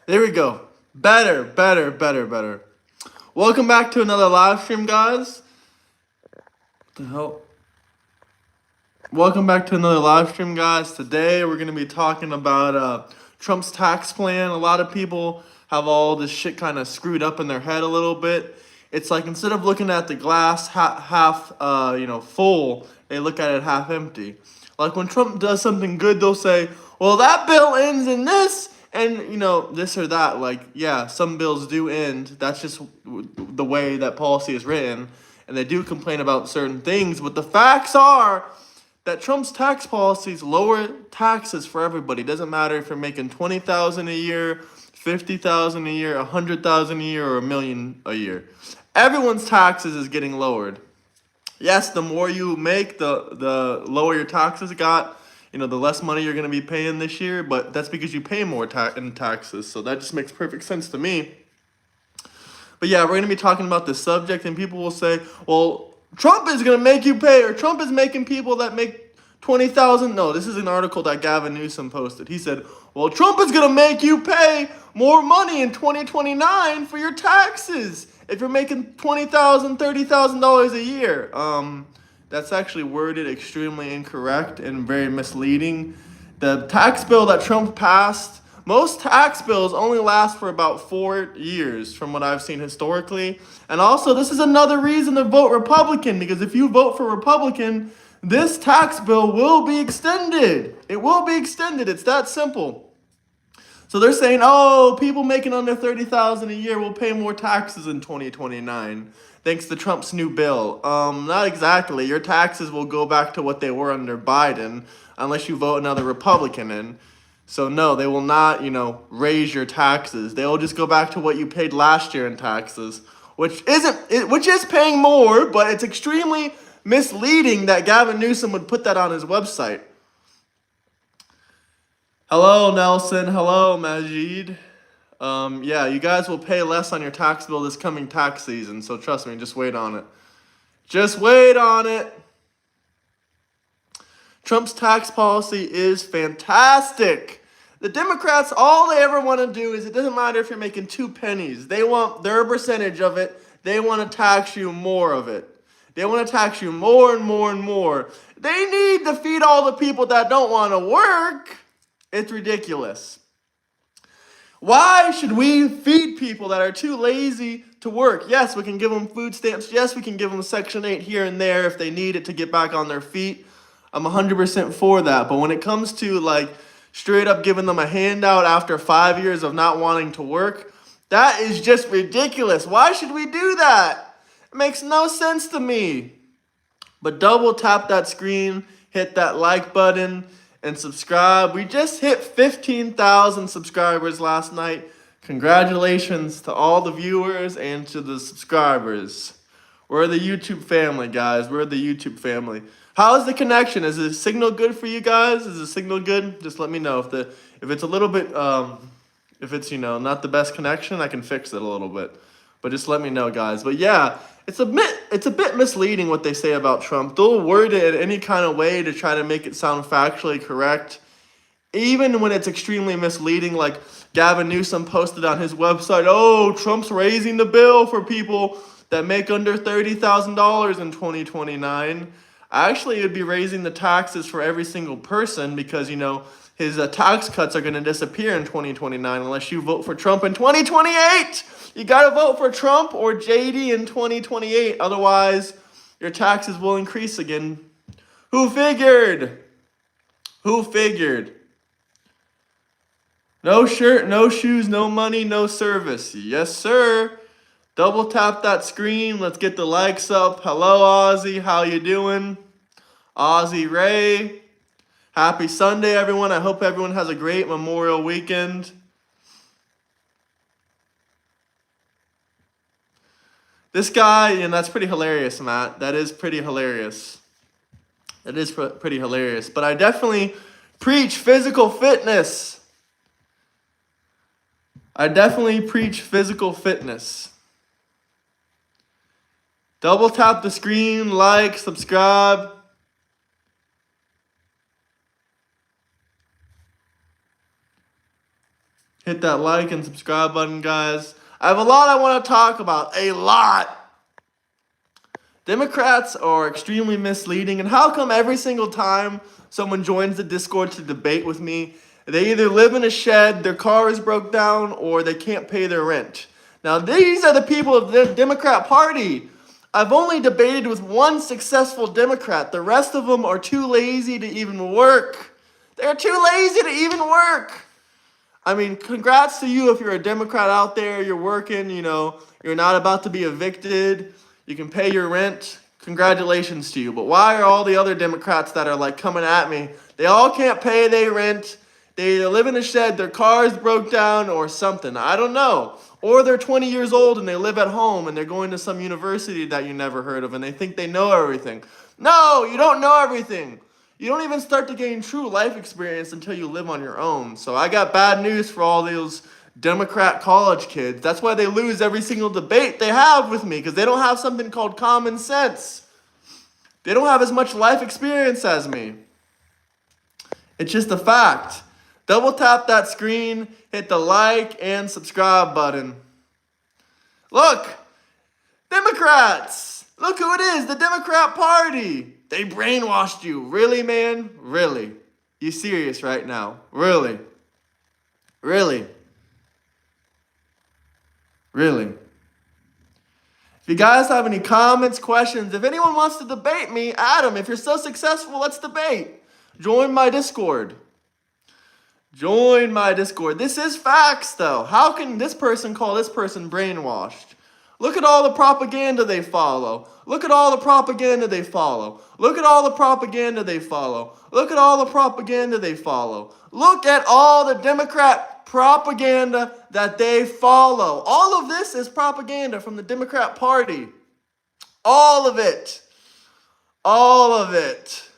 There we go. Better. Welcome back to another live stream, guys. What the hell? Welcome back to another live stream, guys. Today we're going to be talking about Trump's tax plan. A lot of people have all this shit kind of screwed up in their head a little bit. It's like instead of looking at the glass half full, they look at it half empty. Like when Trump does something good, they'll say, "Well, that bill ends in this." And this or that, like, yeah, some bills do end. That's just the way that policy is written, and they do complain about certain things. But the facts are that Trump's tax policies lower taxes for everybody. It doesn't matter if you're making 20,000 a year, 50,000 a year, 100,000 a year, or a million a year. Everyone's taxes is getting lowered. Yes, the more you make, the lower your taxes got. The less money you're going to be paying this year, but that's because you pay more in taxes. So that just makes perfect sense to me. But yeah, we're going to be talking about this subject, and people will say, well, Trump is going to make you pay, or Trump is making people that make 20,000. No, this is an article that Gavin Newsom posted. He said, well, Trump is going to make you pay more money in 2029 for your taxes if you're making $20,000, $30,000 a year. That's actually worded extremely incorrect and very misleading. The tax bill that Trump passed, most tax bills only last for about 4 years from what I've seen historically. And also, this is another reason to vote Republican, because if you vote for Republican, this tax bill will be extended. It will be extended. It's that simple. So they're saying, oh, people making under $30,000 a year will pay more taxes in 2029. Thanks to Trump's new bill. Not exactly. Your taxes will go back to what they were under Biden, unless you vote another Republican in. So no, they will not, raise your taxes. They will just go back to what you paid last year in taxes, which is paying more, but it's extremely misleading that Gavin Newsom would put that on his website. Hello, Nelson. Hello, Majid. Yeah, you guys will pay less on your tax bill this coming tax season, so trust me, just wait on it. Just wait on it. Trump's tax policy is fantastic. The Democrats, all they ever want to do is, it doesn't matter if you're making 2 pennies. They want their percentage of it. They want to tax you more of it. They want to tax you more and more and more. They need to feed all the people that don't want to work. It's ridiculous. Why should we feed people that are too lazy to work? Yes, we can give them food stamps. Yes, we can give them Section 8 here and there if they need it to get back on their feet. I'm 100% for that. But when it comes to straight up giving them a handout after 5 years of not wanting to work, that is just ridiculous. Why should we do that? It makes no sense to me. But double tap that screen, hit that like button, and subscribe. We just hit 15,000 subscribers last night. Congratulations to all the viewers and to the subscribers. We're the YouTube family, guys. We're the YouTube family. How is the connection? Is the signal good for you guys? Is the signal good? Just let me know. If it's a little bit, if it's not the best connection, I can fix it a little bit. But just let me know, guys. But yeah, it's a bit misleading what they say about Trump. They'll word it in any kind of way to try to make it sound factually correct, even when it's extremely misleading. Like Gavin Newsom posted on his website, oh, Trump's raising the bill for people that make under $30,000 in 2029. Actually, it would be raising the taxes for every single person because, his tax cuts are going to disappear in 2029 unless you vote for Trump in 2028. You got to vote for Trump or JD in 2028. Otherwise, your taxes will increase again. Who figured? Who figured? No shirt, no shoes, no money, no service. Yes, sir. Double tap that screen. Let's get the likes up. Hello, Ozzy. How you doing? Ozzy Ray. Happy Sunday, everyone. I hope everyone has a great Memorial weekend. This guy, and that's pretty hilarious, Matt. That is pretty hilarious. That is pretty hilarious. But I definitely preach physical fitness. I definitely preach physical fitness. Double tap the screen, like, subscribe. Hit that like and subscribe button, guys. I have a lot I want to talk about. A lot. Democrats are extremely misleading, and how come every single time someone joins the Discord to debate with me, they either live in a shed, their car is broke down, or they can't pay their rent? Now, these are the people of the Democrat Party. I've only debated with one successful Democrat. The rest of them are too lazy to even work. They're too lazy to even work. I mean, congrats to you if you're a Democrat out there, you're working, you're not about to be evicted, you can pay your rent. Congratulations to you. But why are all the other Democrats that are like coming at me? They all can't pay their rent. They live in a shed, their cars broke down or something. I don't know. Or they're 20 years old and they live at home and they're going to some university that you never heard of and they think they know everything. No, you don't know everything. You don't even start to gain true life experience until you live on your own. So I got bad news for all those Democrat college kids. That's why they lose every single debate they have with me, because they don't have something called common sense. They don't have as much life experience as me. It's just a fact. Double tap that screen, hit the like and subscribe button. Look, Democrats. Look who it is, the Democrat Party. They brainwashed you. Really, man? Really? You serious right now? Really? Really? Really? If you guys have any comments, questions, if anyone wants to debate me, Adam, if you're so successful, let's debate. Join my Discord. Join my Discord. This is facts, though. How can this person call this person brainwashed? Look at all the propaganda they follow. Look at all the propaganda they follow. Look at all the propaganda they follow. Look at all the propaganda they follow. Look at all the Democrat propaganda that they follow. All of this is propaganda from the Democrat Party. All of it. All of it.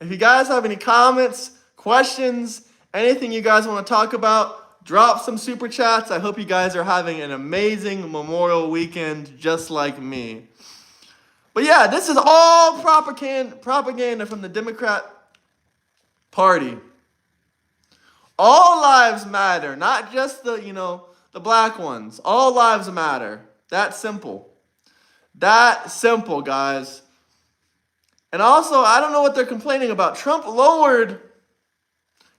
If you guys have any comments, questions, anything you guys want to talk about, drop some super chats. I hope you guys are having an amazing Memorial weekend just like me. But yeah, this is all propaganda from the Democrat Party. All lives matter, not just the black ones. All lives matter. That simple. That simple, guys. And also, I don't know what they're complaining about. Trump lowered,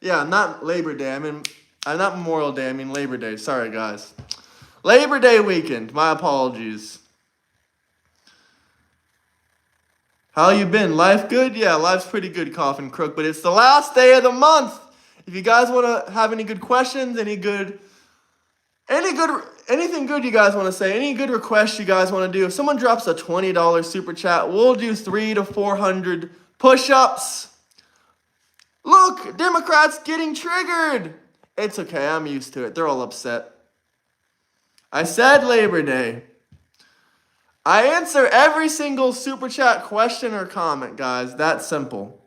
not Labor Day. Not Memorial Day, I mean Labor Day. Sorry, guys. Labor Day weekend. My apologies. How you been? Life good? Yeah, life's pretty good, Coffin Crook. But it's the last day of the month. If you guys want to have any good questions, anything good you guys want to say, any good requests you guys want to do, if someone drops a $20 super chat, we'll do 300 to 400 push-ups. Look, Democrats getting triggered. It's okay, I'm used to it. They're all upset. I said Labor Day. I answer every single super chat question or comment, guys. That simple.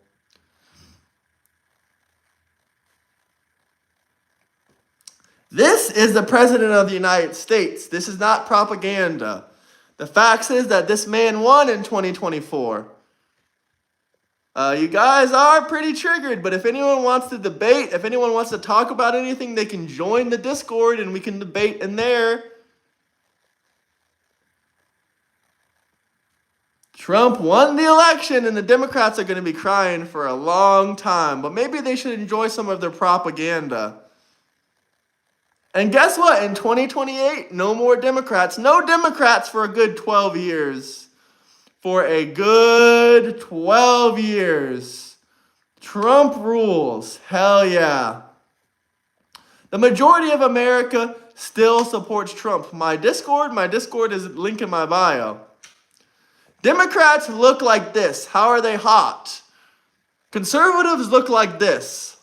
This is the President of the United States. This is not propaganda. The fact is that this man won in 2024. You guys are pretty triggered, but if anyone wants to debate, if anyone wants to talk about anything, they can join the Discord and we can debate in there. Trump won the election and the Democrats are going to be crying for a long time, but maybe they should enjoy some of their propaganda. And guess what? In 2028, no more Democrats. No Democrats for a good 12 years. For a good 12 years. Trump rules. Hell yeah. The majority of America still supports Trump. My Discord is linked in my bio. Democrats look like this. How are they hot? Conservatives look like this.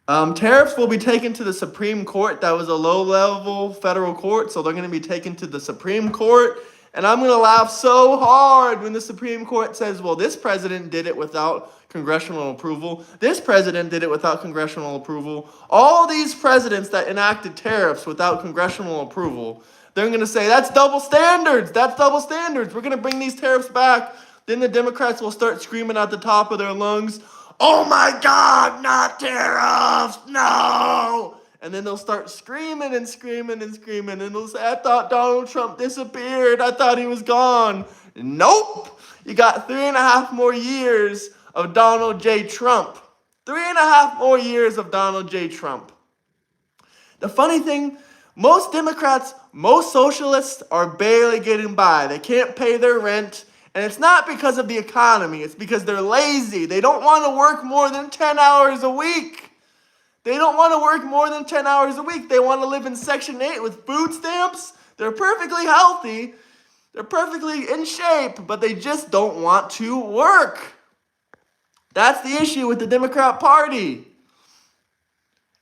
Tariffs will be taken to the Supreme Court. That was a low-level federal court, so they're going to be taken to the Supreme Court. And I'm going to laugh so hard when the Supreme Court says, well, this president did it without congressional approval. This president did it without congressional approval. All these presidents that enacted tariffs without congressional approval, they're going to say, that's double standards. That's double standards. We're going to bring these tariffs back then the Democrats will start screaming at the top of their lungs, "Oh my God, not tariffs, no!" And then they'll start screaming and screaming and screaming, and they'll say, "I thought Donald Trump disappeared. I thought he was gone." Nope. You got 3.5 more years of Donald J. Trump. 3.5 more years of Donald J. Trump. The funny thing, most Democrats, most socialists are barely getting by. They can't pay their rent. And it's not because of the economy. It's because they're lazy. They don't want to work more than 10 hours a week. They don't want to work more than 10 hours a week. They want to live in Section 8 with food stamps. They're perfectly healthy. They're perfectly in shape, but they just don't want to work. That's the issue with the Democrat Party.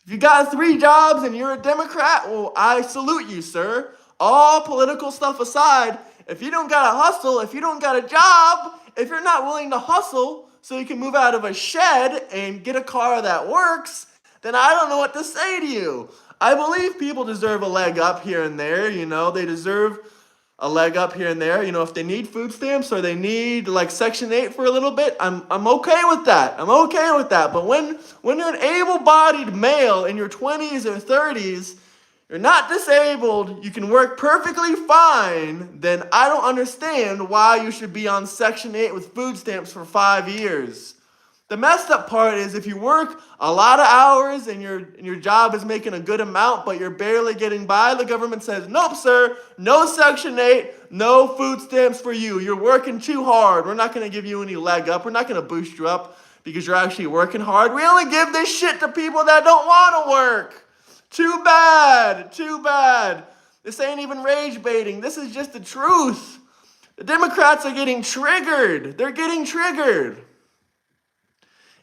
If you got 3 jobs and you're a Democrat, well, I salute you, sir. All political stuff aside, if you don't got a hustle, if you don't got a job, if you're not willing to hustle so you can move out of a shed and get a car that works, then I don't know what to say to you. I believe people deserve a leg up here and there. They deserve a leg up here and there. If they need food stamps or they need like Section 8 for a little bit, I'm okay with that. I'm okay with that. But when you're an able-bodied male in your 20s or 30s, you're not disabled, you can work perfectly fine, then I don't understand why you should be on Section 8 with food stamps for 5 years. The messed up part is if you work a lot of hours and your job is making a good amount, but you're barely getting by, the government says, "Nope, sir, no Section 8, no food stamps for you. You're working too hard. We're not going to give you any leg up. We're not going to boost you up because you're actually working hard. We only give this shit to people that don't want to work." Too bad, too bad. This ain't even rage baiting. This is just the truth. The Democrats are getting triggered. They're getting triggered.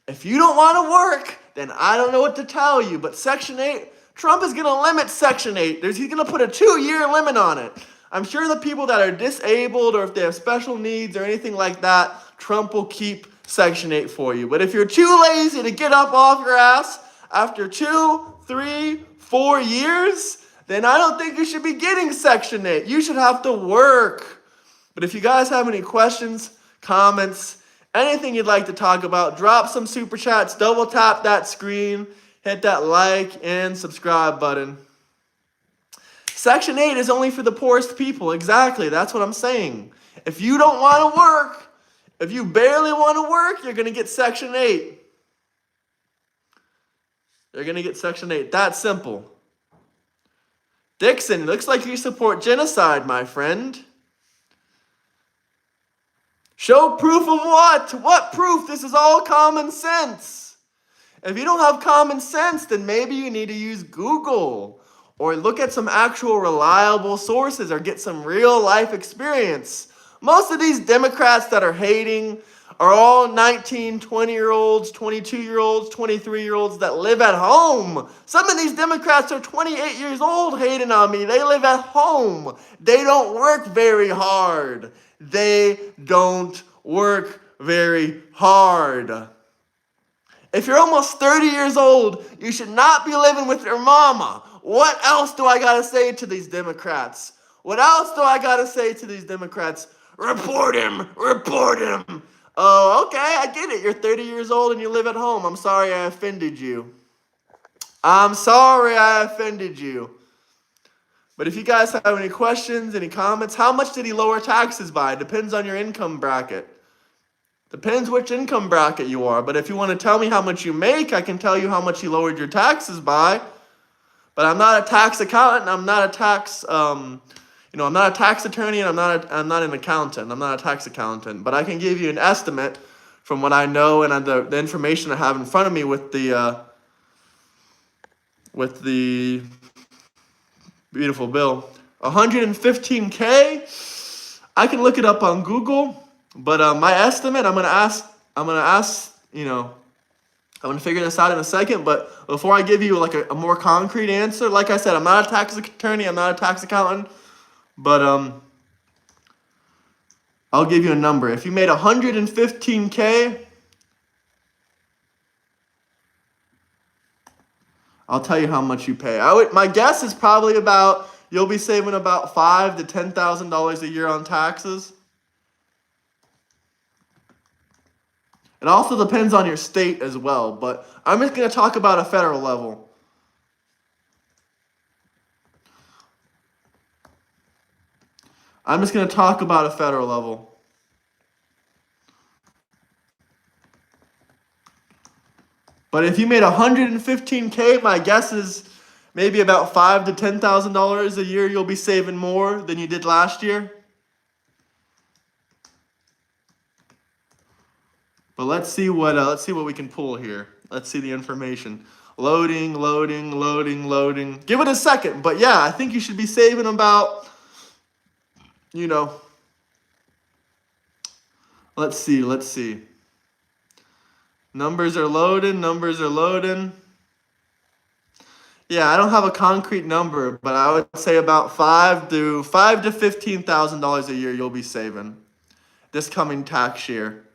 If you don't want to work, then I don't know what to tell you. But Section 8, Trump is going to limit Section 8. He's going to put a 2-year limit on it. I'm sure the people that are disabled or if they have special needs or anything like that, Trump will keep Section 8 for you. But if you're too lazy to get up off your ass after 2, 3, 4 years, then I don't think you should be getting Section 8. You should have to work. But if you guys have any questions, comments, anything you'd like to talk about, drop some super chats, double tap that screen, hit that like and subscribe button. Section 8 is only for the poorest people. Exactly, that's what I'm saying. If you don't want to work, if you barely want to work, you're going to get Section 8. You're going to get Section 8. That's simple. Dixon, looks like you support genocide, my friend. Show proof of what? What proof? This is all common sense. If you don't have common sense, then maybe you need to use Google or look at some actual reliable sources or get some real life experience. Most of these Democrats that are hating are all 19, 20-year-olds, 22-year-olds, 23-year-olds that live at home. Some of these Democrats are 28 years old hating on me. They live at home. They don't work very hard. They don't work very hard. If you're almost 30 years old, you should not be living with your mama. What else do I gotta say to these Democrats? What else do I gotta say to these Democrats? Report him! Report him! Oh, okay, I get it. You're 30 years old and you live at home. I'm sorry I offended you. I'm sorry I offended you. But if you guys have any questions, any comments, how much did he lower taxes by? Depends on your income bracket. Depends which income bracket you are. But if you want to tell me how much you make, I can tell you how much he lowered your taxes by. But I'm not a tax accountant. I'm not a tax, I'm not a tax attorney, and I'm not an accountant. I'm not a tax accountant. But I can give you an estimate from what I know and the information I have in front of me with the beautiful bill. 115K. I can look it up on Google, but my estimate, I'm gonna figure this out in a second. But before I give you like a more concrete answer, like I said, I'm not a tax attorney, I'm not a tax accountant, but I'll give you a number. If you made 115K, I'll tell you how much you pay. My guess is probably you'll be saving about $5,000 to $10,000 a year on taxes. It also depends on your state as well, but I'm just going to talk about a federal level. I'm just going to talk about a federal level. But if you made $115K, my guess is maybe about $5,000 to $10,000 a year you'll be saving more than you did last year. But let's see what we can pull here. Let's see the information. Loading. Give it a second. But yeah, I think you should be saving about, let's see. Numbers are loading. Yeah, I don't have a concrete number, but I would say about $5,000 to $15,000 a year you'll be saving this coming tax year.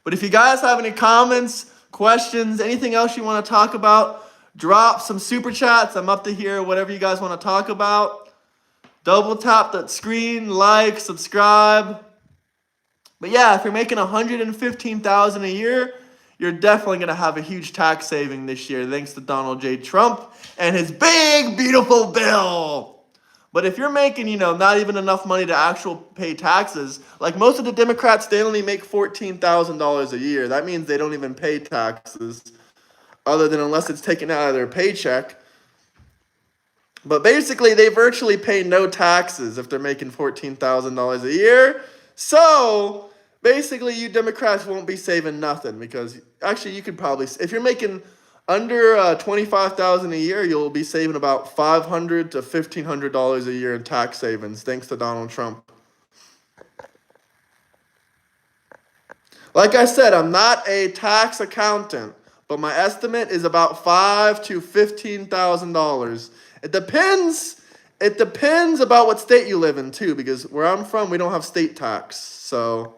But if you guys have any comments, questions, anything else you want to talk about, drop some super chats. I'm up to hear whatever you guys want to talk about. Double tap that screen, like, subscribe. But yeah, if you're making $115,000 a year, you're definitely going to have a huge tax saving this year, thanks to Donald J. Trump and his big, beautiful bill. But if you're making, not even enough money to actually pay taxes, like most of the Democrats, they only make $14,000 a year. That means they don't even pay taxes, other than unless it's taken out of their paycheck. But basically, they virtually pay no taxes if they're making $14,000 a year. So basically, you Democrats won't be saving nothing, because actually you could probably, if you're making under $25,000 a year, you'll be saving about $500 to $1,500 a year in tax savings, thanks to Donald Trump. Like I said, I'm not a tax accountant, but my estimate is about $5,000 to $15,000. It depends. It depends about what state you live in too, because where I'm from, we don't have state tax. So,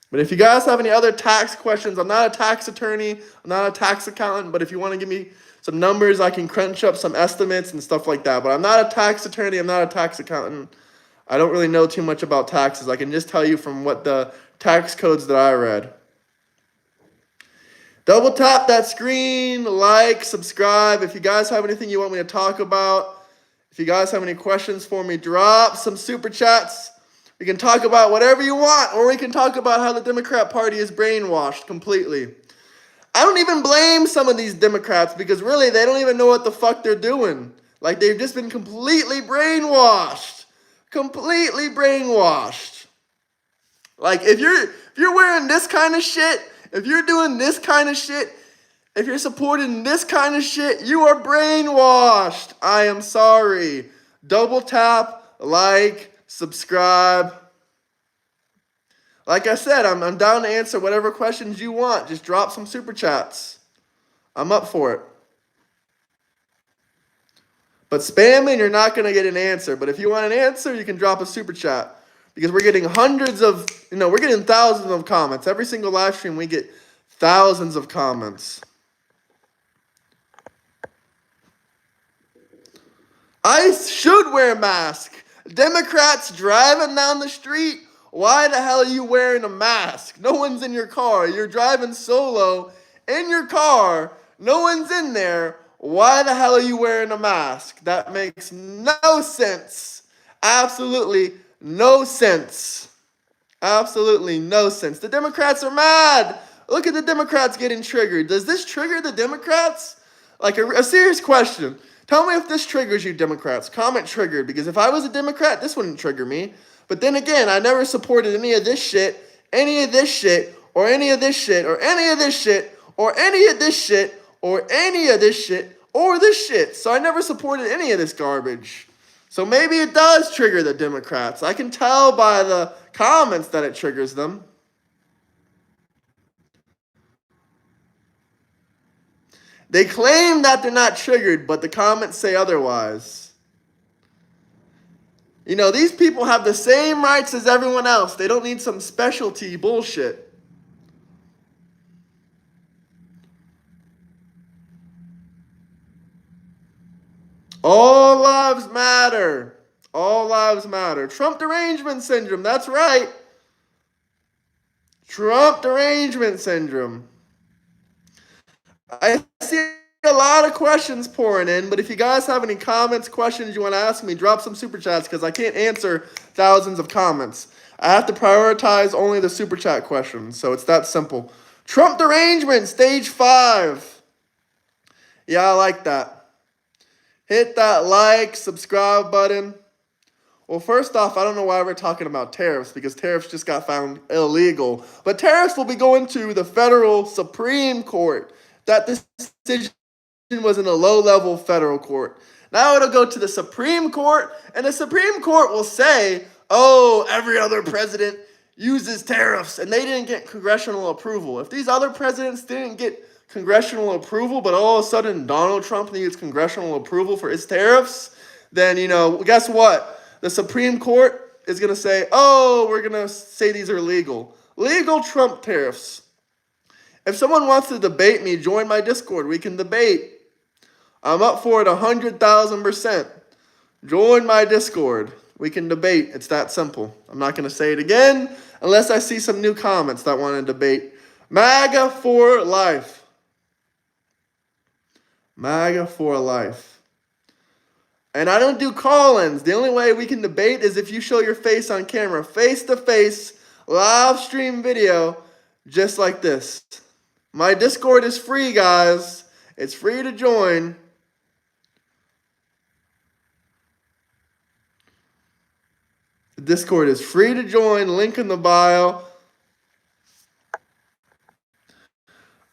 but if you guys have any other tax questions, I'm not a tax attorney, I'm not a tax accountant, but if you want to give me some numbers, I can crunch up some estimates and stuff like that. But I'm not a tax attorney, I'm not a tax accountant. I don't really know too much about taxes. I can just tell you from what the tax codes that I read. Double tap that screen, like, subscribe. If you guys have anything you want me to talk about, if you guys have any questions for me, drop some super chats. We can talk about whatever you want, or we can talk about how the Democrat Party is brainwashed completely. I don't even blame some of these Democrats, because really they don't even know what the fuck they're doing. Like, they've just been completely brainwashed. Completely brainwashed. Like, if you're wearing this kind of shit, if you're doing this kind of shit, if you're supporting this kind of shit, you are brainwashed. I am sorry. Double tap, like, subscribe. Like I said, I'm down to answer whatever questions you want. Just drop some super chats. I'm up for it. But spamming, you're not going to get an answer. But if you want an answer, you can drop a super chat. Because we're getting we're getting thousands of comments. Every single live stream, we get thousands of comments. I should wear a mask. Democrats driving down the street, why the hell are you wearing a mask? No one's in your car. You're driving solo in your car. No one's in there. Why the hell are you wearing a mask? That makes no sense. Absolutely no sense. Absolutely no sense. The Democrats are mad. Look at the Democrats getting triggered. Does this trigger the Democrats? Like a serious question. Tell me if this triggers you Democrats. Comment triggered, because if I was a Democrat, this wouldn't trigger me. But then again, I never supported any of this shit, any of this shit, or any of this shit, or any of this shit, or any of this shit, or any of this shit, or this shit. So I never supported any of this garbage. So maybe it does trigger the Democrats. I can tell by the comments that it triggers them. They claim that they're not triggered, but the comments say otherwise. You know, these people have the same rights as everyone else. They don't need some specialty bullshit. All lives matter. All lives matter. Trump derangement syndrome, that's right. Trump derangement syndrome. I see a lot of questions pouring in, but if you guys have any comments, questions you want to ask me, drop some super chats because I can't answer thousands of comments. I have to prioritize only the super chat questions, so it's that simple. Trump derangement, stage 5. Yeah, I like that. Hit that like, subscribe button. Well, first off, I don't know why we're talking about tariffs, because tariffs just got found illegal. But tariffs will be going to the federal Supreme Court. That decision was in a low-level federal court. Now it'll go to the Supreme Court, and the Supreme Court will say, oh, every other president uses tariffs, and they didn't get congressional approval. If these other presidents didn't get congressional approval, but all of a sudden Donald Trump needs congressional approval for his tariffs, then, guess what? The Supreme Court is going to say, oh, we're going to say these are legal. Legal Trump tariffs. If someone wants to debate me, join my Discord. We can debate. I'm up for it 100,000%. Join my Discord. We can debate. It's that simple. I'm not going to say it again unless I see some new comments that want to debate. MAGA for life. MAGA for life. And I don't do call-ins. The only way we can debate is if you show your face on camera, face-to-face, live stream video, just like this. My Discord is free, guys. It's free to join. The Discord is free to join. Link in the bio.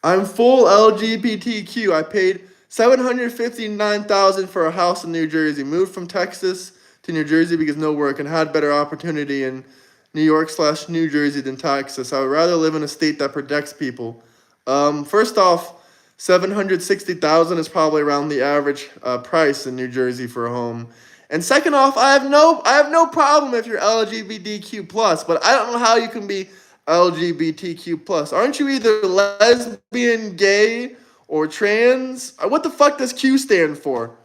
I'm full LGBTQ. I paid $759,000 for a house in New Jersey. Moved from Texas to New Jersey because no work, and had better opportunity in New York/New Jersey than Texas. I would rather live in a state that protects people. First off, $760,000 is probably around the average price in New Jersey for a home. And second off, I have no problem if you're LGBTQ+, but I don't know how you can be LGBTQ+. Aren't you either lesbian, gay, or trans? What the fuck does Q stand for?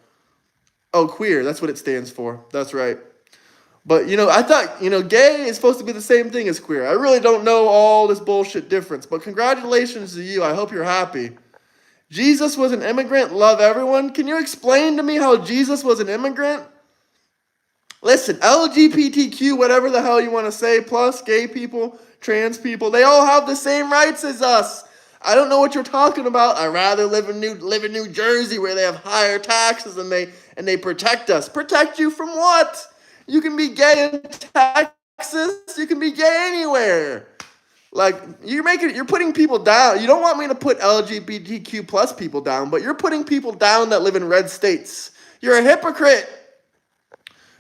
Oh, queer. That's what it stands for. That's right. But, I thought, gay is supposed to be the same thing as queer. I really don't know all this bullshit difference. But congratulations to you. I hope you're happy. Jesus was an immigrant. Love everyone. Can you explain to me how Jesus was an immigrant? Listen, LGBTQ, whatever the hell you want to say, plus gay people, trans people, they all have the same rights as us. I don't know what you're talking about. I'd rather live in New Jersey where they have higher taxes and they protect us. Protect you from what? You can be gay in Texas. You can be gay anywhere. Like, you're putting people down. You don't want me to put LGBTQ plus people down, but you're putting people down that live in red states. You're a hypocrite.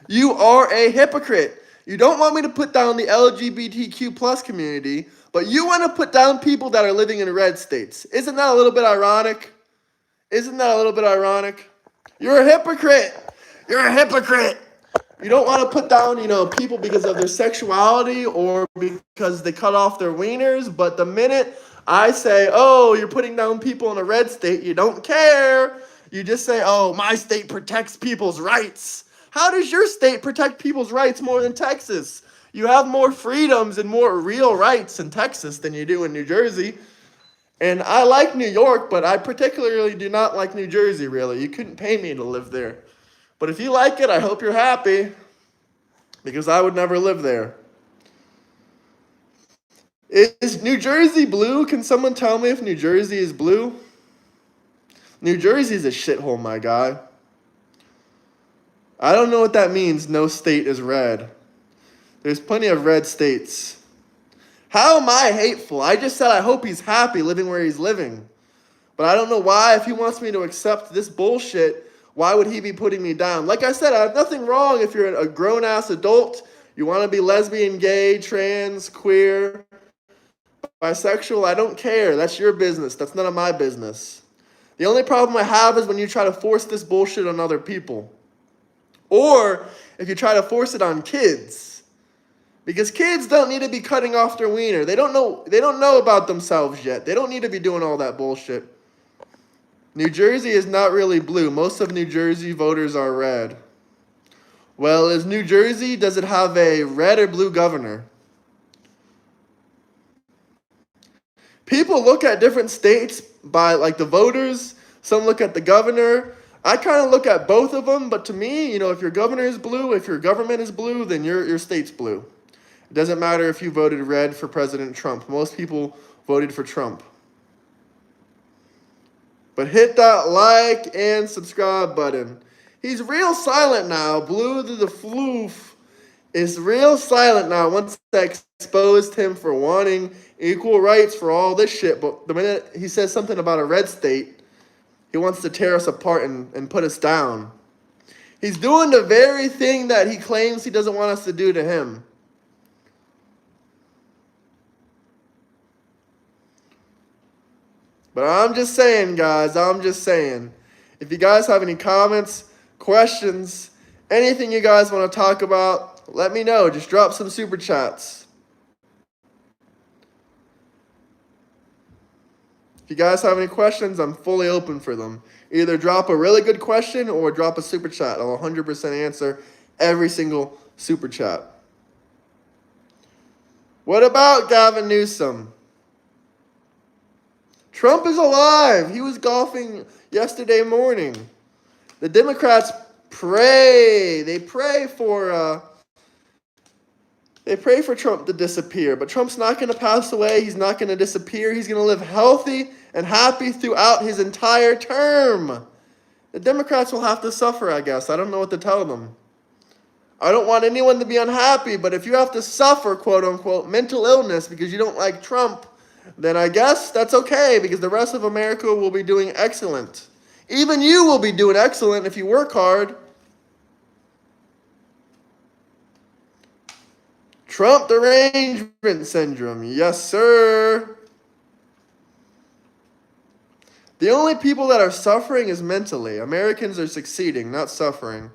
You are a hypocrite. You don't want me to put down the LGBTQ plus community, but you want to put down people that are living in red states. Isn't that a little bit ironic? Isn't that a little bit ironic? You're a hypocrite. You're a hypocrite. You don't want to put down, people because of their sexuality or because they cut off their wieners, but the minute I say, oh, you're putting down people in a red state, you don't care. You just say, oh, my state protects people's rights. How does your state protect people's rights more than Texas? You have more freedoms and more real rights in Texas than you do in New Jersey. And I like New York, but I particularly do not like New Jersey, really. You couldn't pay me to live there. But if you like it, I hope you're happy, because I would never live there. Is New Jersey blue? Can someone tell me if New Jersey is blue? New Jersey is a shithole, my guy. I don't know what that means, no state is red. There's plenty of red states. How am I hateful? I just said I hope he's happy living where he's living. But I don't know why. If he wants me to accept this bullshit, why would he be putting me down? Like I said, I have nothing wrong if you're a grown-ass adult, you want to be lesbian, gay, trans, queer, bisexual, I don't care. That's your business. That's none of my business. The only problem I have is when you try to force this bullshit on other people. Or if you try to force it on kids. Because kids don't need to be cutting off their wiener. They don't know about themselves yet. They don't need to be doing all that bullshit. New Jersey is not really blue. Most of New Jersey voters are red. Well, is New Jersey, does it have a red or blue governor? People look at different states by like the voters. Some look at the governor. I kind of look at both of them, but to me, if your governor is blue, if your government is blue, then your state's blue. It doesn't matter if you voted red for President Trump. Most people voted for Trump. But hit that like and subscribe button. He's real silent now. Blue to the floof is real silent now once I exposed him for wanting equal rights for all this shit. But the minute he says something about a red state, he wants to tear us apart and put us down. He's doing the very thing that he claims he doesn't want us to do to him. But I'm just saying, guys, if you guys have any comments, questions, anything you guys want to talk about, let me know. Just drop some super chats. If you guys have any questions, I'm fully open for them. Either drop a really good question or drop a super chat. I'll 100% answer every single super chat. What about Gavin Newsom? Trump is alive. He was golfing yesterday morning. The Democrats pray. They pray for Trump to disappear. But Trump's not going to pass away. He's not going to disappear. He's going to live healthy and happy throughout his entire term. The Democrats will have to suffer, I guess. I don't know what to tell them. I don't want anyone to be unhappy, but if you have to suffer, quote unquote, mental illness because you don't like Trump, then I guess that's okay because the rest of America will be doing excellent. Even you will be doing excellent if you work hard. Trump derangement syndrome. Yes, sir. The only people that are suffering is mentally. Americans are succeeding, not suffering.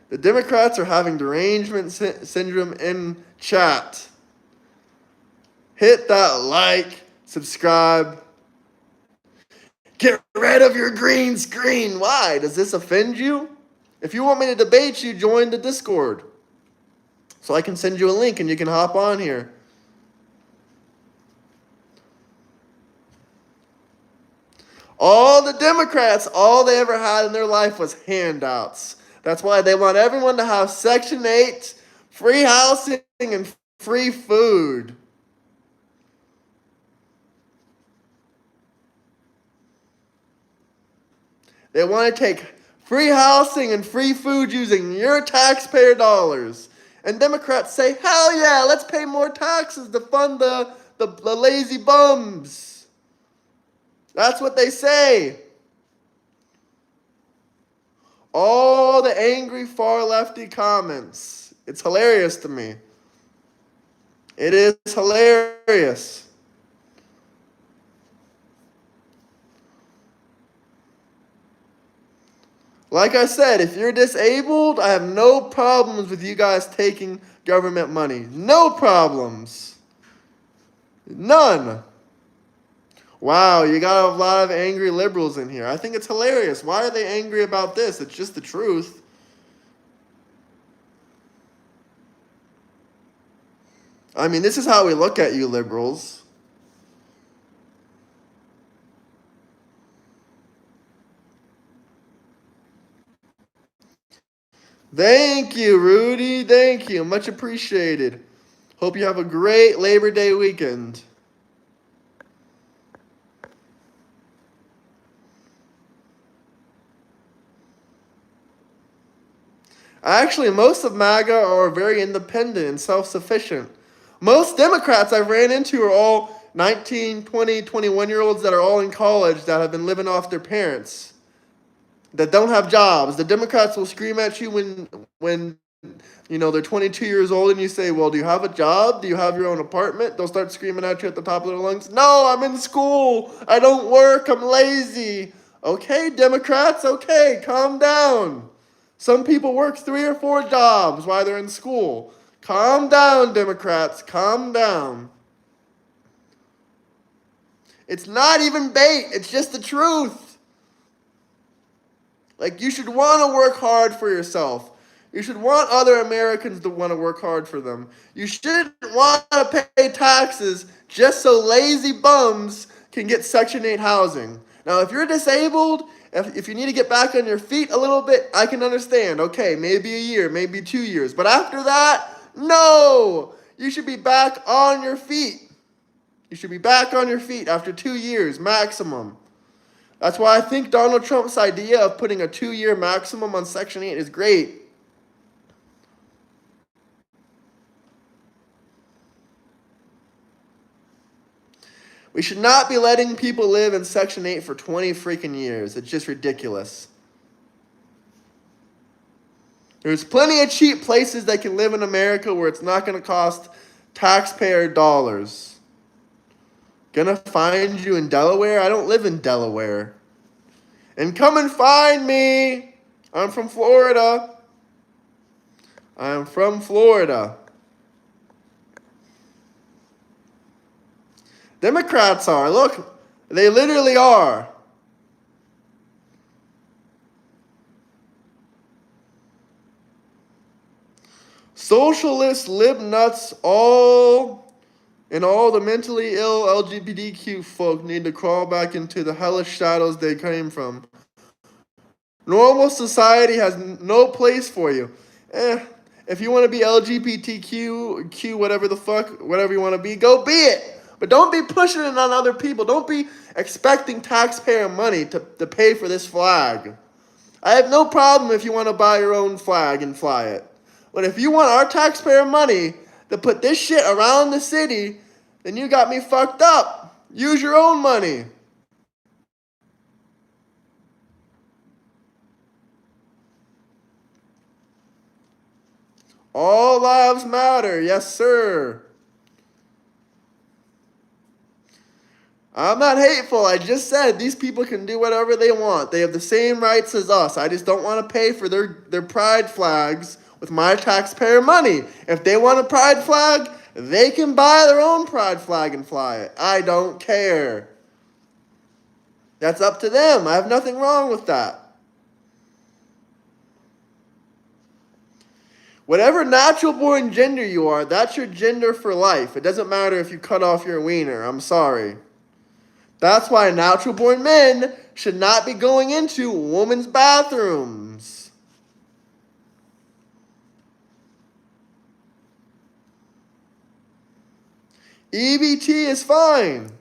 The Democrats are having derangement syndrome in chat. Hit that like, subscribe. Get rid of your green screen. Why? Does this offend you? If you want me to debate you, join the Discord. So I can send you a link and you can hop on here. All the Democrats, all they ever had in their life was handouts. That's why they want everyone to have Section 8, free housing, and free food. They want to take free housing and free food using your taxpayer dollars. And Democrats say, hell yeah, let's pay more taxes to fund the lazy bums. That's what they say. All the angry far lefty comments. It's hilarious to me. It is hilarious. Like I said, if you're disabled, I have no problems with you guys taking government money. No problems. None. Wow, you got a lot of angry liberals in here. I think it's hilarious. Why are they angry about this? It's just the truth. I mean, this is how we look at you liberals. Thank you, Rudy. Thank you. Much appreciated. Hope you have a great Labor Day weekend. Actually, most of MAGA are very independent and self-sufficient. Most Democrats I've ran into are all 19, 20, 21-year-olds that are all in college that have been living off their parents, that don't have jobs. The Democrats will scream at you when they're 22 years old and you say, well, do you have a job? Do you have your own apartment? They'll start screaming at you at the top of their lungs, no, I'm in school. I don't work. I'm lazy. Okay, Democrats, okay, calm down. Some people work 3 or 4 jobs while they're in school. Calm down, Democrats. Calm down. It's not even bait. It's just the truth. Like, you should want to work hard for yourself. You should want other Americans to want to work hard for them. You shouldn't want to pay taxes just so lazy bums can get Section 8 housing. Now, if you're disabled, if you need to get back on your feet a little bit, I can understand. Okay, maybe a year, maybe 2 years. But after that, no! You should be back on your feet. You should be back on your feet after 2 years maximum. That's why I think Donald Trump's idea of putting a 2-year maximum on Section 8 is great. We should not be letting people live in Section 8 for 20 freaking years. It's just ridiculous. There's plenty of cheap places that can live in America where it's not going to cost taxpayer dollars. Gonna find you in Delaware? I don't live in Delaware. And come and find me. I'm from Florida. I'm from Florida. Democrats are. Look, they literally are. Socialist lib nuts all the mentally ill LGBTQ folk need to crawl back into the hellish shadows they came from. Normal society has no place for you. If you want to be LGBTQ, whatever the fuck, whatever you want to be, go be it. But don't be pushing it on other people. Don't be expecting taxpayer money to pay for this flag. I have no problem if you want to buy your own flag and fly it. But if you want our taxpayer money to put this shit around the city, then you got me fucked up. Use your own money. All lives matter. Yes, sir. I'm not hateful. I just said these people can do whatever they want. They have the same rights as us. I just don't want to pay for their pride flags with my taxpayer money. If they want a pride flag, they can buy their own pride flag and fly it. I don't care. That's up to them. I have nothing wrong with that. Whatever natural born gender you are, that's your gender for life. It doesn't matter if you cut off your wiener. I'm sorry. That's why natural born men should not be going into women's bathrooms. EBT is fine.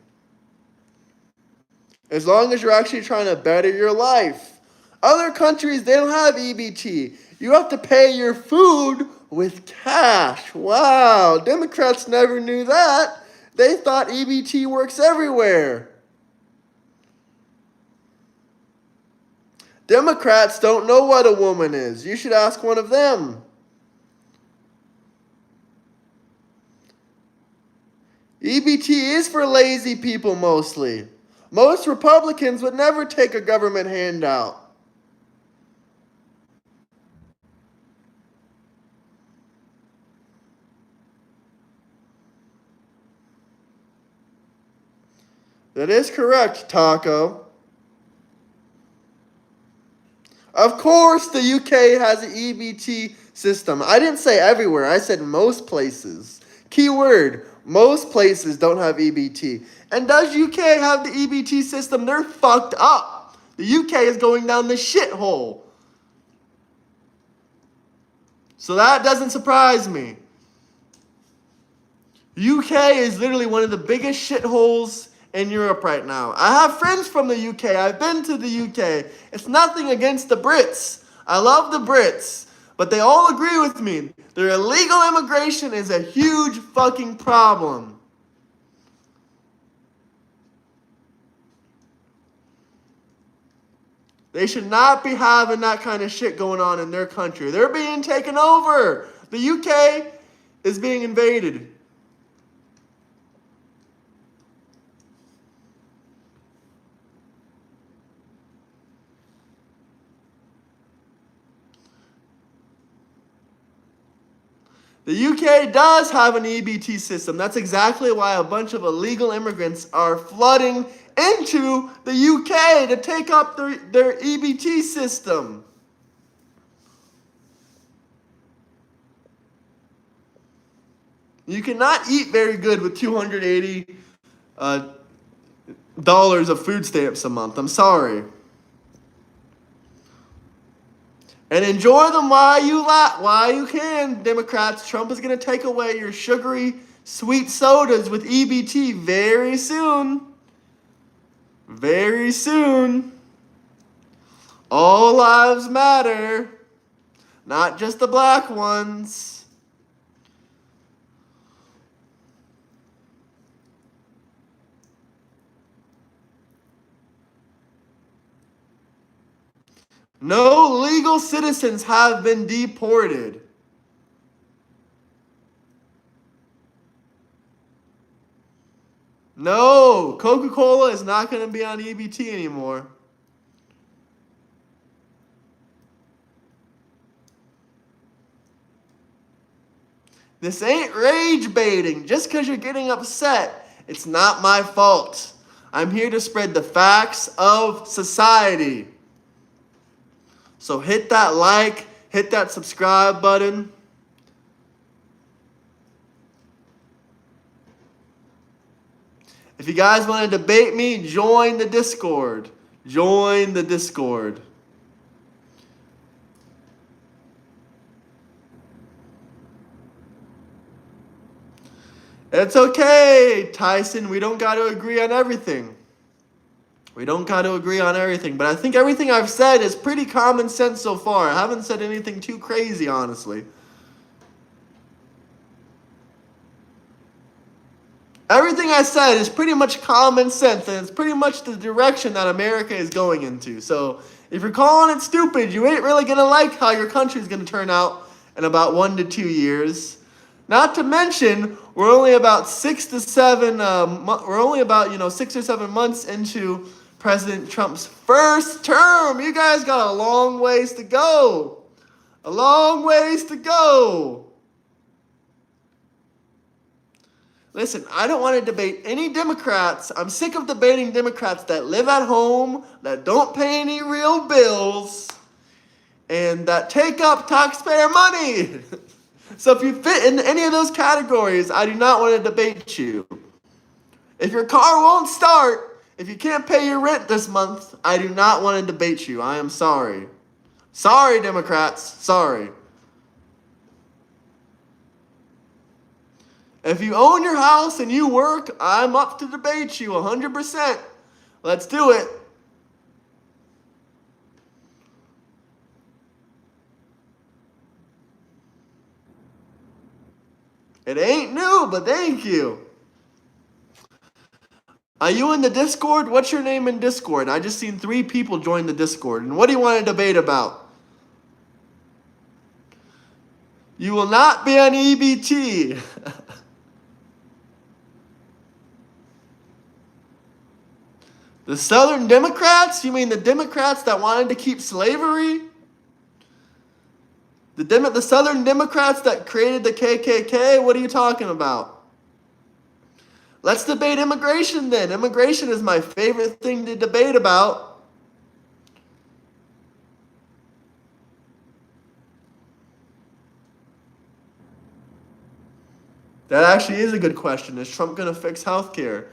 As long as you're actually trying to better your life. Other countries, they don't have EBT. You have to pay your food with cash. Wow, Democrats never knew that. They thought EBT works everywhere. Democrats don't know what a woman is. You should ask one of them. EBT is for lazy people mostly. Most Republicans would never take a government handout. That is correct, Taco. Of course the UK has an EBT system. I didn't say everywhere. I said most places. Keyword, most places don't have EBT. And does UK have the EBT system? They're fucked up. The UK is going down the shithole. So that doesn't surprise me. UK is literally one of the biggest shitholes in Europe right now. I have friends from the UK. I've been to the UK. It's nothing against the Brits. I love the Brits. But they all agree with me. Their illegal immigration is a huge fucking problem. They should not be having that kind of shit going on in their country. They're being taken over. The UK is being invaded. The UK does have an EBT system. That's exactly why a bunch of illegal immigrants are flooding into the UK to take up their EBT system. You cannot eat very good with $280 dollars of food stamps a month. I'm sorry. And enjoy them while you can, Democrats. Trump is going to take away your sugary, sweet sodas with EBT very soon. Very soon. All lives matter, not just the black ones. No legal citizens have been deported. No, Coca-Cola is not going to be on EBT anymore. This ain't rage baiting. Just because you're getting upset, it's not my fault. I'm here to spread the facts of society. So hit that like, hit that subscribe button. If you guys want to debate me, join the Discord. Join the Discord. It's okay, Tyson. We don't got to agree on everything. But I think everything I've said is pretty common sense so far. I haven't said anything too crazy, honestly. Everything I said is pretty much common sense, and it's pretty much the direction that America is going into. So if you're calling it stupid, you ain't really going to like how your country's going to turn out in about 1 to 2 years. Not to mention, we're only about 6 or 7 months into President Trump's first term. You guys got a long ways to go. A long ways to go. Listen, I don't want to debate any Democrats. I'm sick of debating Democrats that live at home, that don't pay any real bills, and that take up taxpayer money. So if you fit in any of those categories, I do not want to debate you. If your car won't start, if you can't pay your rent this month, I do not want to debate you. I am sorry. Sorry, Democrats. Sorry. If you own your house and you work, I'm up to debate you 100%. Let's do it. It ain't new, but thank you. Are you in the Discord? What's your name in Discord? I just seen 3 people join the Discord. And what do you want to debate about? You will not be on EBT. The Southern Democrats? You mean the Democrats that wanted to keep slavery? The Southern Democrats that created the KKK? What are you talking about? Let's debate immigration then. Immigration is my favorite thing to debate about. That actually is a good question. Is Trump going to fix healthcare?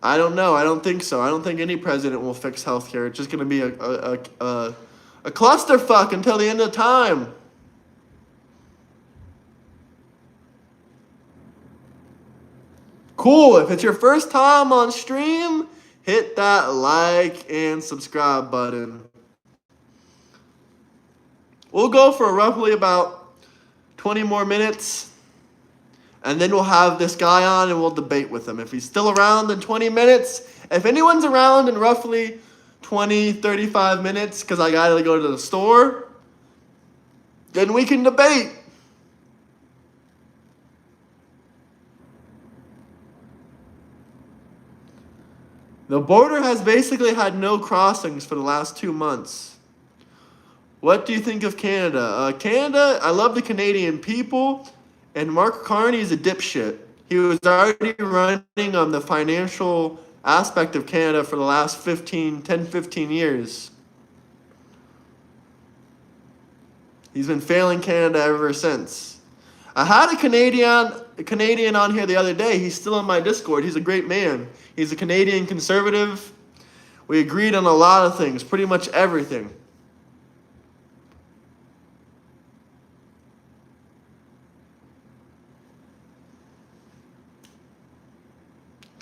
I don't know. I don't think so. I don't think any president will fix healthcare. It's just going to be a clusterfuck until the end of time. Cool. If it's your first time on stream, hit that like and subscribe button. We'll go for roughly about 20 more minutes. And then we'll have this guy on and we'll debate with him. If he's still around in 20 minutes, if anyone's around in roughly 20, 35 minutes, because I gotta go to the store, then we can debate. The border has basically had no crossings for the last 2 months. What do you think of Canada? Canada, I love the Canadian people. And Mark Carney is a dipshit. He was already running on the financial aspect of Canada for the last 10, 15 years. He's been failing Canada ever since. I had a Canadian on here the other day. He's still in my Discord. He's a great man. He's a Canadian conservative. We agreed on a lot of things, pretty much everything.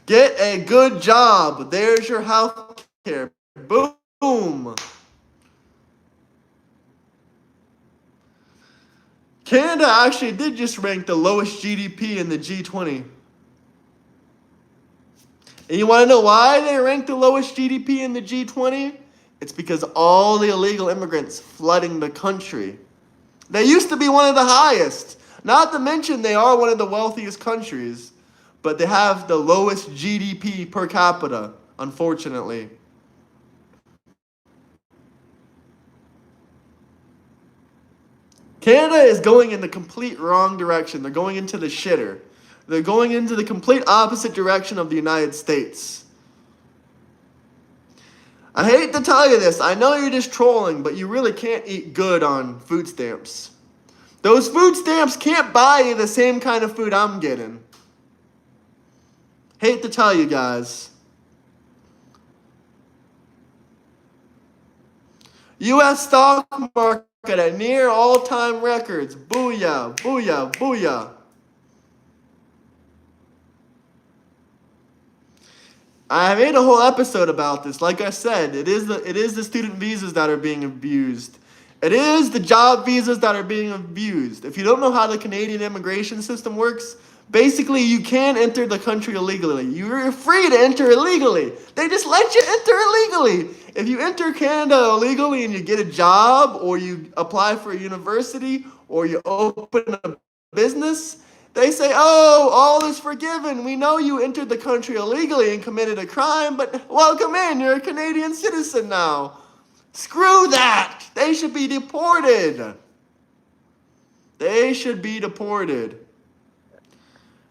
Get a good job. There's your health care. Boom. Canada actually did just rank the lowest GDP in the G20. And you want to know why they ranked the lowest GDP in the G20? It's because all the illegal immigrants flooding the country. They used to be one of the highest. Not to mention they are one of the wealthiest countries. But they have the lowest GDP per capita, unfortunately. Canada is going in the complete wrong direction. They're going into the shitter. They're going into the complete opposite direction of the United States. I hate to tell you this. I know you're just trolling, but you really can't eat good on food stamps. Those food stamps can't buy you the same kind of food I'm getting. Hate to tell you guys. U.S. stock market at near all-time records. Booyah, booyah, booyah. I made a whole episode about this. Like I said, it is the student visas that are being abused. It is the job visas that are being abused. If you don't know how the Canadian immigration system works, basically, you can enter the country illegally. You're free to enter illegally. They just let you enter illegally. If you enter Canada illegally and you get a job, or you apply for a university, or you open a business, they say, oh, all is forgiven. We know you entered the country illegally and committed a crime, but welcome in. You're a Canadian citizen now. Screw that. They should be deported. They should be deported.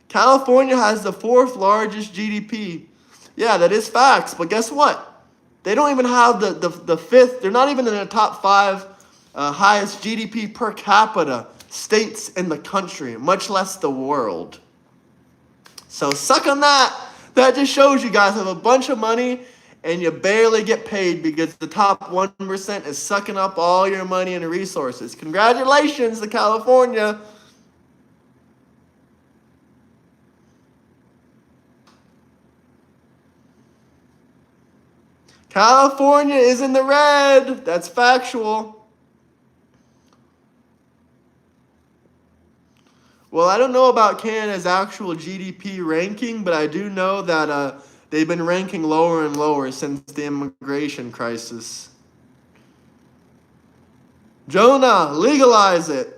California has the 4th largest GDP. Yeah, that is facts, but guess what? They don't even have the 5th. They're not even in the top 5 highest GDP per capita states in the country, much less the world. So suck on that. That just shows you guys have a bunch of money and you barely get paid because the top 1% is sucking up all your money and resources. Congratulations to California. California is in the red. That's factual. Well, I don't know about Canada's actual GDP ranking, but I do know that they've been ranking lower and lower since the immigration crisis. Jonah, legalize it.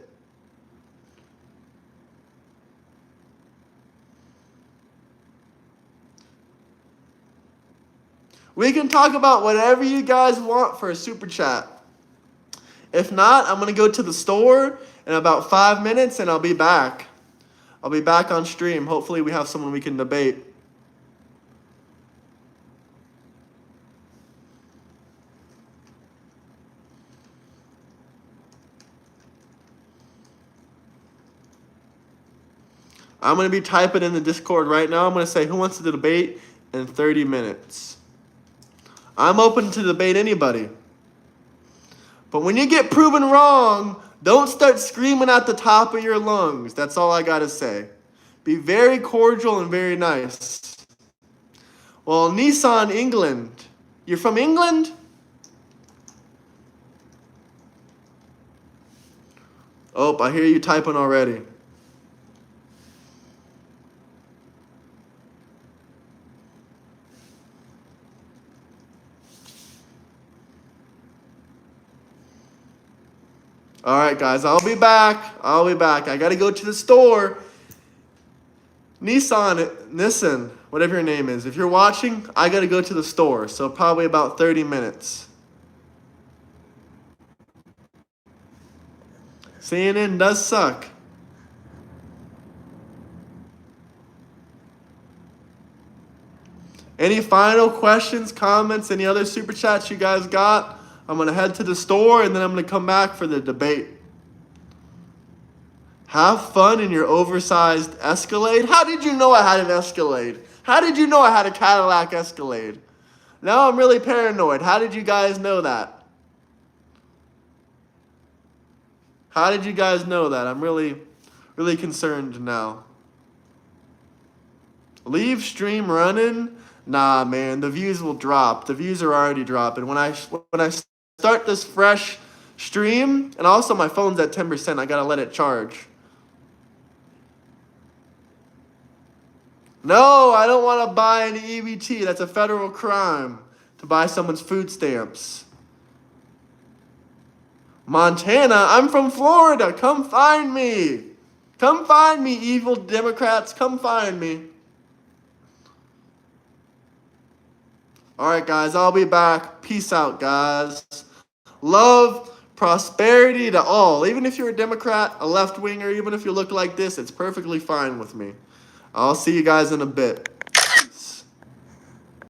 We can talk about whatever you guys want for a super chat. If not, I'm going to go to the store in about 5 minutes and I'll be back. I'll be back on stream. Hopefully we have someone we can debate. I'm going to be typing in the Discord right now. I'm going to say, who wants to debate in 30 minutes? I'm open to debate anybody. But when you get proven wrong, don't start screaming at the top of your lungs. That's all I got to say. Be very cordial and very nice. Well, Nissan, England. You're from England? Oh, I hear you typing already. All right, guys, I'll be back. I got to go to the store. Nissan, whatever your name is. If you're watching, I got to go to the store. So probably about 30 minutes. CNN does suck. Any final questions, comments, any other super chats you guys got? I'm going to head to the store and then I'm going to come back for the debate. Have fun in your oversized Escalade. How did you know I had an Escalade? How did you know I had a Cadillac Escalade? Now I'm really paranoid. How did you guys know that? How did you guys know that? I'm really concerned now. Leave stream running? Nah, man, the views will drop. The views are already dropping. When I start this fresh stream, and also my phone's at 10%, I gotta let it charge. No, I don't want to buy an EBT. That's a federal crime to buy someone's food stamps. Montana? I'm from Florida. Come find me. Come find me, evil Democrats. Come find me. All right, guys, I'll be back. Peace out, guys. Love, prosperity to all. Even if you're a Democrat, a left-winger, even if you look like this, it's perfectly fine with me. I'll see you guys in a bit.